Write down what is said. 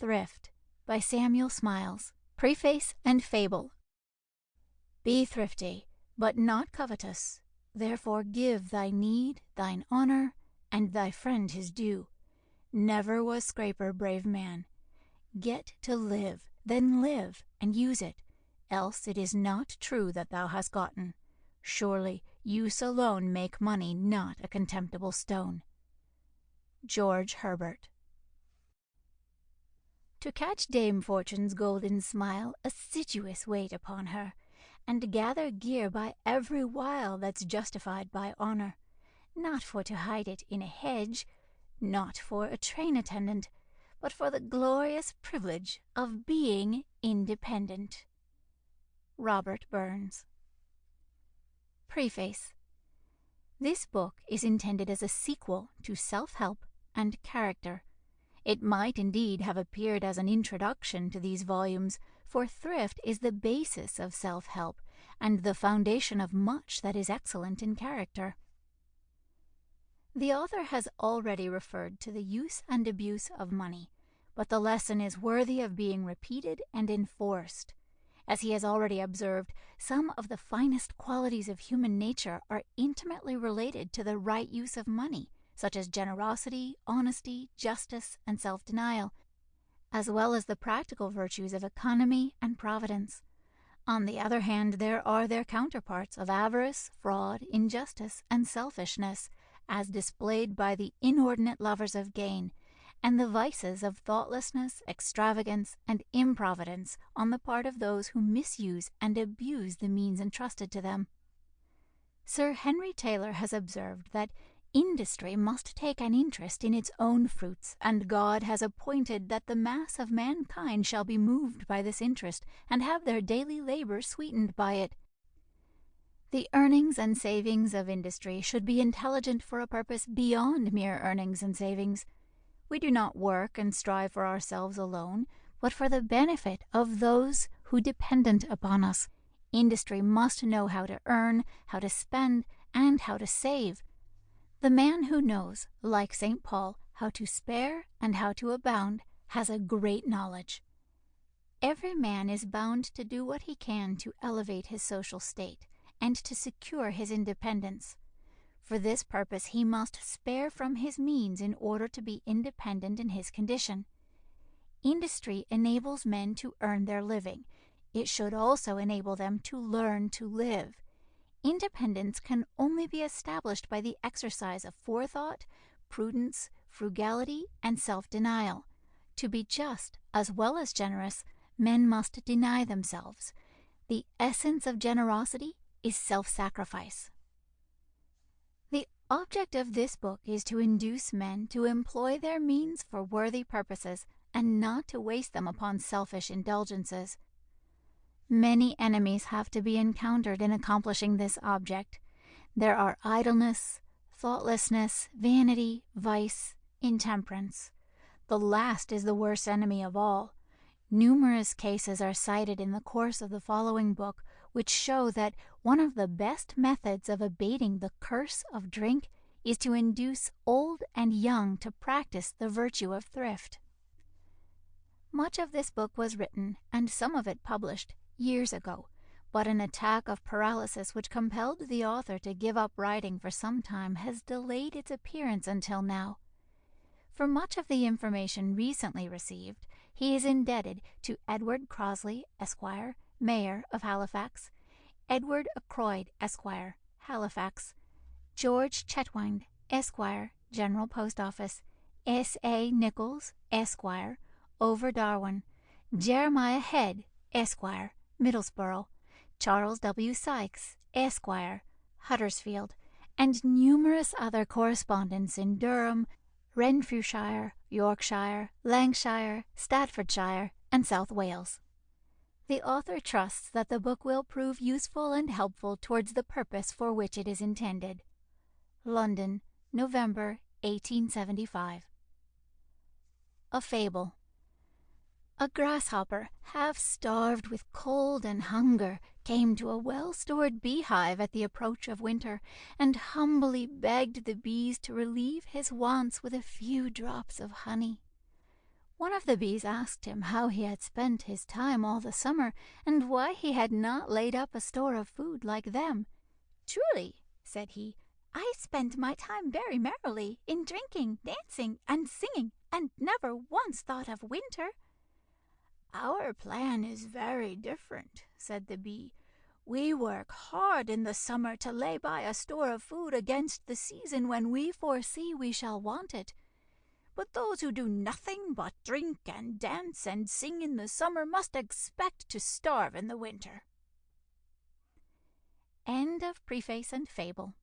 Thrift by Samuel Smiles, Preface and Fable. Be thrifty, but not covetous. Therefore give thy need thine honor, and thy friend his due. Never was scraper brave man. Get to live, then live, and use it, else it is not true that thou hast gotten. Surely use alone make money not a contemptible stone. George Herbert. To catch Dame Fortune's golden smile, assiduous wait upon her, and gather gear by every wile that's justified by honor, not for to hide it in a hedge, not for a train attendant, but for the glorious privilege of being independent. Robert Burns. Preface. This book is intended as a sequel to Self-Help and Character. It might indeed have appeared as an introduction to these volumes, for thrift is the basis of self-help and the foundation of much that is excellent in character. The author has already referred to the use and abuse of money, but the lesson is worthy of being repeated and enforced. As he has already observed, some of the finest qualities of human nature are intimately related to the right use of money, such as generosity, honesty, justice, and self-denial, as well as the practical virtues of economy and providence. On the other hand, there are their counterparts of avarice, fraud, injustice, and selfishness, as displayed by the inordinate lovers of gain, and the vices of thoughtlessness, extravagance, and improvidence on the part of those who misuse and abuse the means entrusted to them. Sir Henry Taylor has observed that industry must take an interest in its own fruits, and God has appointed that the mass of mankind shall be moved by this interest, and have their daily labor sweetened by it. The earnings and savings of industry should be intelligent for a purpose beyond mere earnings and savings. We do not work and strive for ourselves alone, but for the benefit of those who dependent upon us. Industry must know how to earn, how to spend, and how to save. The man who knows, like St. Paul, how to spare and how to abound, has a great knowledge. Every man is bound to do what he can to elevate his social state, and to secure his independence. For this purpose he must spare from his means in order to be independent in his condition. Industry enables men to earn their living. It should also enable them to learn to live. Independence can only be established by the exercise of forethought, prudence, frugality, and self-denial. To be just as well as generous, men must deny themselves. The essence of generosity is self-sacrifice. The object of this book is to induce men to employ their means for worthy purposes, and not to waste them upon selfish indulgences. Many enemies have to be encountered in accomplishing this object. There are idleness, thoughtlessness, vanity, vice, intemperance. The last is the worst enemy of all. Numerous cases are cited in the course of the following book, which show that one of the best methods of abating the curse of drink is to induce old and young to practice the virtue of thrift. Much of this book was written, and some of it published, years ago, but an attack of paralysis which compelled the author to give up writing for some time has delayed its appearance until now. For much of the information recently received, he is indebted to Edward Crosley, Esquire, Mayor of Halifax, Edward Ackroyd, Esquire, Halifax, George Chetwynd, Esquire, General Post Office, S.A. Nichols, Esquire, Over Darwin, Jeremiah Head, Esquire, Middlesbrough, Charles W. Sykes, Esquire, Huddersfield, and numerous other correspondents in Durham, Renfrewshire, Yorkshire, Lancashire, Staffordshire, and South Wales. The author trusts that the book will prove useful and helpful towards the purpose for which it is intended. London, November 1875. A Fable. A grasshopper, half starved with cold and hunger, came to a well-stored beehive at the approach of winter, and humbly begged the bees to relieve his wants with a few drops of honey. One of the bees asked him how he had spent his time all the summer, and why he had not laid up a store of food like them. "Truly," said he, "I spent my time very merrily in drinking, dancing, and singing, and never once thought of winter." "Our plan is very different," said the bee. "We work hard in the summer to lay by a store of food against the season when we foresee we shall want it. But those who do nothing but drink and dance and sing in the summer must expect to starve in the winter." End of Preface and Fable.